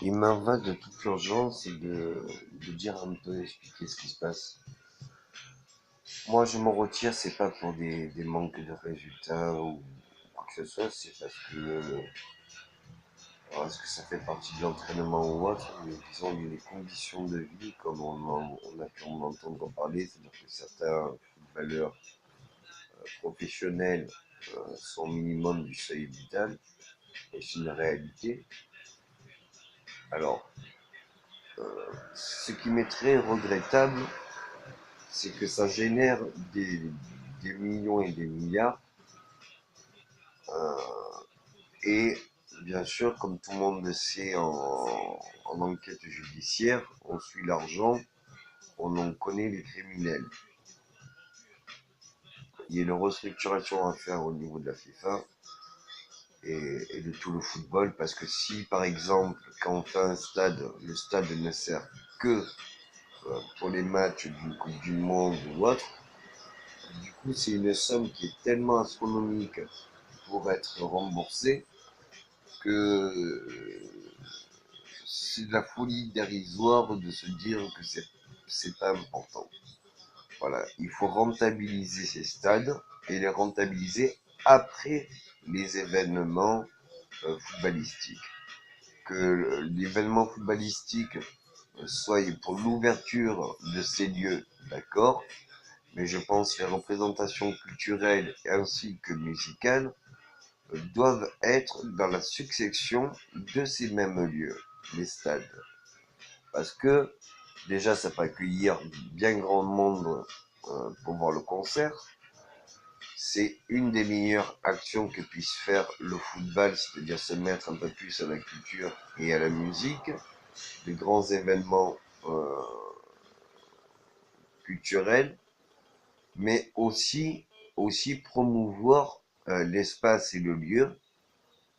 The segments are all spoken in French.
Il m'en va de toute urgence de dire un peu, expliquer ce qui se passe. Moi, je me retire, c'est pas pour des manques de résultats ou quoi que ce soit, c'est parce que ça fait partie de l'entraînement ou autre, mais disons, il y a des conditions de vie, comme on a pu en entendre parler, c'est-à-dire que certains footballeurs professionnels sont au minimum du seuil vital, et c'est une réalité. Alors, ce qui m'est très regrettable, c'est que ça génère des, des millions et des milliards. Et bien sûr, comme tout le monde le sait en enquête judiciaire, on suit l'argent, on en connaît les criminels. Il y a une restructuration à faire au niveau de la FIFA et de tout le football, parce que si par exemple, quand on fait un stade, le stade ne sert que pour les matchs d'une Coupe du Monde ou autre, du coup c'est une somme qui est tellement astronomique pour être remboursée que c'est de la folie dérisoire de se dire que c'est pas important. Voilà, il faut rentabiliser ces stades et les rentabiliser après les événements footballistiques. Que l'événement footballistique soit pour l'ouverture de ces lieux, d'accord, mais je pense que les représentations culturelles ainsi que musicales doivent être dans la succession de ces mêmes lieux, les stades. Parce que déjà, ça peut accueillir bien grand monde pour voir le concert. C'est une des meilleures actions que puisse faire le football, c'est-à-dire se mettre un peu plus à la culture et à la musique, des grands événements culturels, mais aussi promouvoir l'espace et le lieu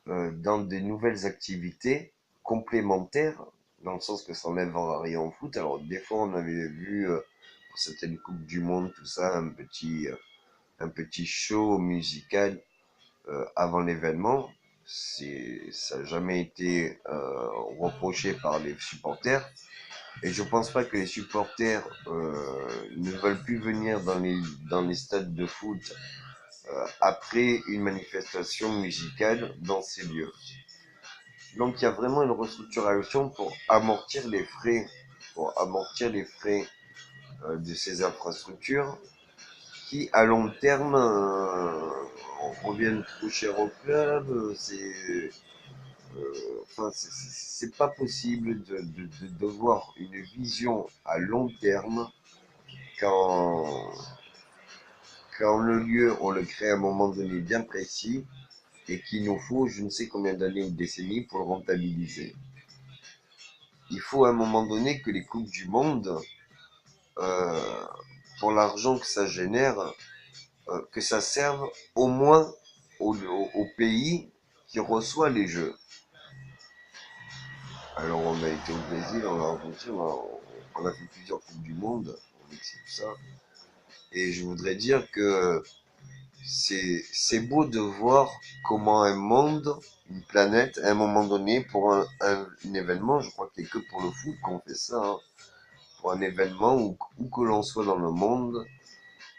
dans des nouvelles activités complémentaires, dans le sens que ça n'enlève rien au foot. Alors des fois on avait vu pour certaines coupes du monde tout ça un petit show musical avant l'événement. Ça n'a jamais été reproché par les supporters. Et je pense pas que les supporters ne veulent plus venir dans les stades de foot après une manifestation musicale dans ces lieux. Donc il y a vraiment une restructuration pour amortir les frais de ces infrastructures qui, à long terme, reviennent trop cher au club. Enfin, c'est pas possible de devoir une vision à long terme quand, quand le lieu, on le crée à un moment donné bien précis et qu'il nous faut je ne sais combien d'années ou décennies pour le rentabiliser. Il faut à un moment donné que les Coupes du Monde, euh, pour l'argent que ça génère, que ça serve au moins au pays qui reçoit les Jeux. Alors on a été au Brésil, on a rencontré, on a fait plusieurs Coupes du Monde, au Mexique, tout ça. Et je voudrais dire que c'est beau de voir comment un monde, une planète, à un moment donné, pour un événement, je crois qu'il n'y a que pour le foot qu'on fait ça, hein, pour un événement où que l'on soit dans le monde,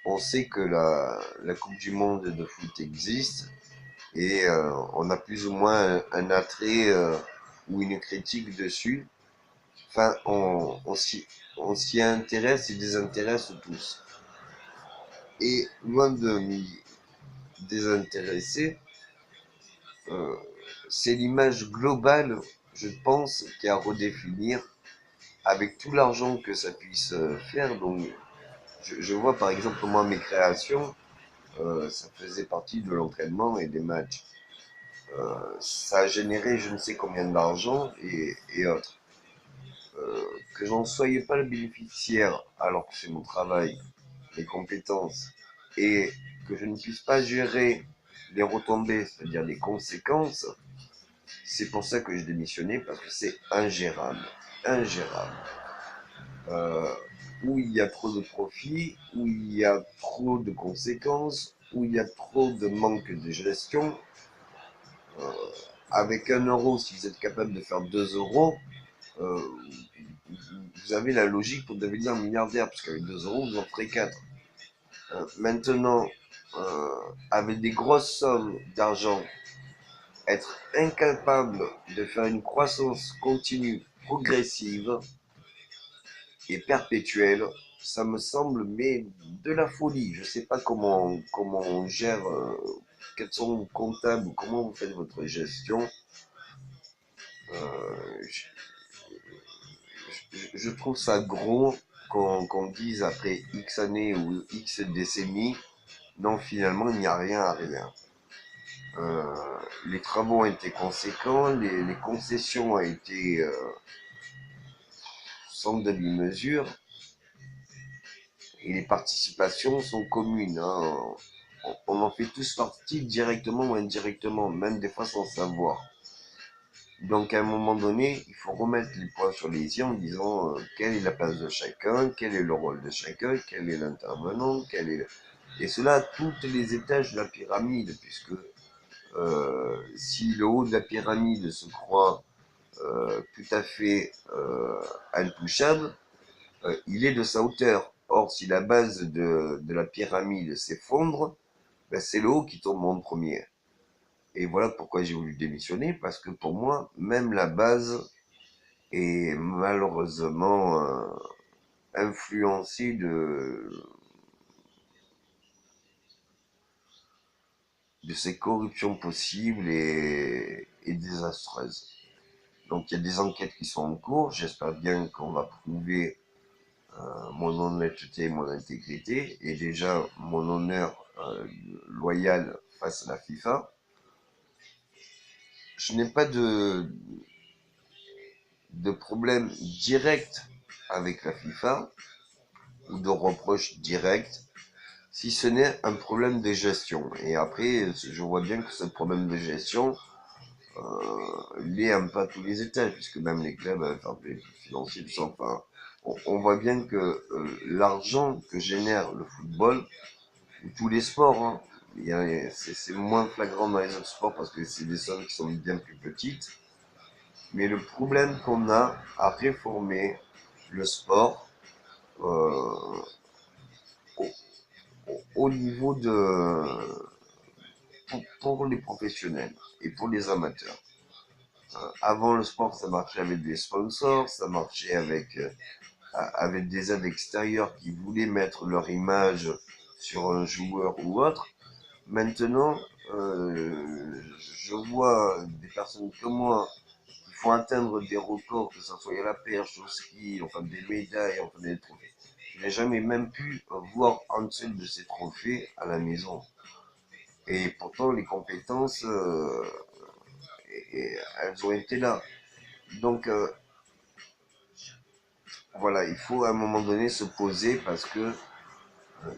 on sait que la Coupe du Monde de foot existe et on a plus ou moins un attrait ou une critique dessus. Enfin, on s'y intéresse et désintéresse tous. Et loin de m'y désintéresser, euh, c'est l'image globale, je pense, qu'il y a à redéfinir avec tout l'argent que ça puisse faire. Donc, je vois par exemple moi mes créations, ça faisait partie de l'entraînement et des matchs. Ça a généré je ne sais combien d'argent et autres. Que j'en soyais pas le bénéficiaire alors que c'est mon travail, mes compétences, et que je ne puisse pas gérer les retombées, c'est-à-dire les conséquences, c'est pour ça que j'ai démissionné, parce que c'est ingérable. Ingérable. Euh, où il y a trop de profits, où il y a trop de conséquences, où il y a trop de manque de gestion. avec 1 euro, si vous êtes capable de faire 2 euros, euh, vous avez la logique pour devenir milliardaire, parce qu'avec 2 euros, vous en ferez 4. Maintenant, euh, avec des grosses sommes d'argent, être incapable de faire une croissance continue, progressive et perpétuelle, ça me semble mais de la folie. Je ne sais pas comment on gère, quels sont vos comptables, comment vous faites votre gestion. Euh, je trouve ça gros qu'on dise après X années ou X décennies, non, finalement, il n'y a rien à rien. Euh, les travaux ont été conséquents, les concessions ont été sans demi-mesure, et les participations sont communes. Hein. On en fait tous partie directement ou indirectement, même des fois sans savoir. Donc à un moment donné, il faut remettre les points sur les i en disant quelle est la place de chacun, quel est le rôle de chacun, quel est l'intervenant, quel est... Et cela à tous les étages de la pyramide, puisque si le haut de la pyramide se croit tout à fait intouchable, il est de sa hauteur. Or, si la base de la pyramide s'effondre, ben, c'est le haut qui tombe en premier. Et voilà pourquoi j'ai voulu démissionner, parce que pour moi, même la base est malheureusement influencée de ces corruptions possibles et désastreuses. Donc il y a des enquêtes qui sont en cours, j'espère bien qu'on va prouver mon honnêteté et mon intégrité, et déjà mon honneur loyal face à la FIFA. Je n'ai pas de problème direct avec la FIFA, ou de reproche direct, si ce n'est un problème de gestion. Et après, je vois bien que ce problème de gestion l'est un peu à tous les étages, puisque même les clubs, enfin, les financiers, tout ça, enfin, on voit bien que l'argent que génère le football, ou tous les sports, hein, c'est moins flagrant dans les autres sports parce que c'est des sommes qui sont bien plus petites. Mais le problème qu'on a à réformer le sport euh, au, au niveau pour les professionnels et pour les amateurs. Avant le sport, ça marchait avec des sponsors, ça marchait avec des aides extérieures qui voulaient mettre leur image sur un joueur ou autre. Maintenant, je vois des personnes comme moi qui font atteindre des records, que ce soit à la perche, au ski, enfin des médailles, enfin des trophées. Je n'ai jamais même pu voir un seul de ces trophées à la maison. Et pourtant, les compétences, elles ont été là. Donc, voilà, il faut à un moment donné se poser parce que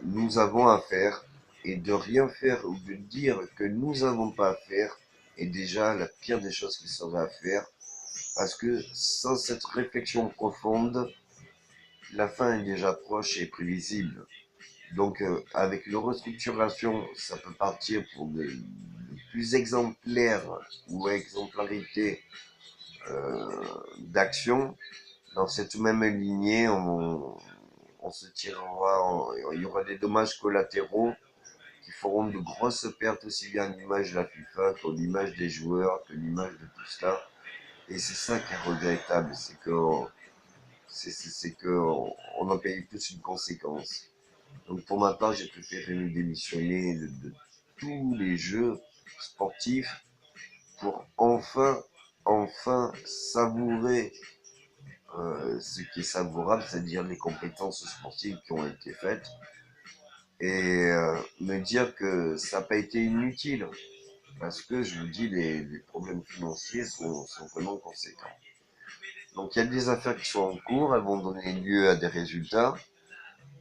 nous avons à faire, et de rien faire ou de dire que nous n'avons pas à faire est déjà la pire des choses qui serait à faire, parce que sans cette réflexion profonde, la fin est déjà proche et prévisible. Donc avec une restructuration, ça peut partir pour de plus exemplaires ou exemplarité d'action. Dans cette même lignée, on se tirera, il y aura des dommages collatéraux qui feront de grosses pertes aussi bien à l'image de la FIFA qu'à l'image des joueurs, que l'image de tout cela. Et c'est ça qui est regrettable, c'est que on en paye tous une conséquence. Donc pour ma part, j'ai préféré me démissionner de tous les jeux sportifs pour enfin savourer ce qui est savourable, c'est-à-dire les compétences sportives qui ont été faites, et me dire que ça n'a pas été inutile, parce que je vous dis, les problèmes financiers sont vraiment conséquents. Donc il y a des affaires qui sont en cours, elles vont donner lieu à des résultats.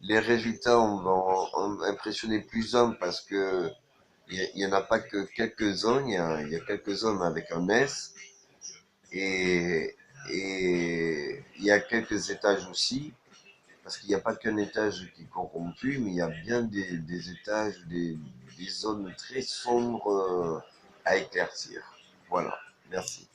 Les résultats vont impressionner plus d'un parce que il n'y en a pas que quelques-uns, il y a quelques-uns avec un S, et, et il y a quelques étages aussi, parce qu'il n'y a pas qu'un étage qui est corrompu, mais il y a bien des étages, des zones très sombres à éclaircir. Voilà. Merci.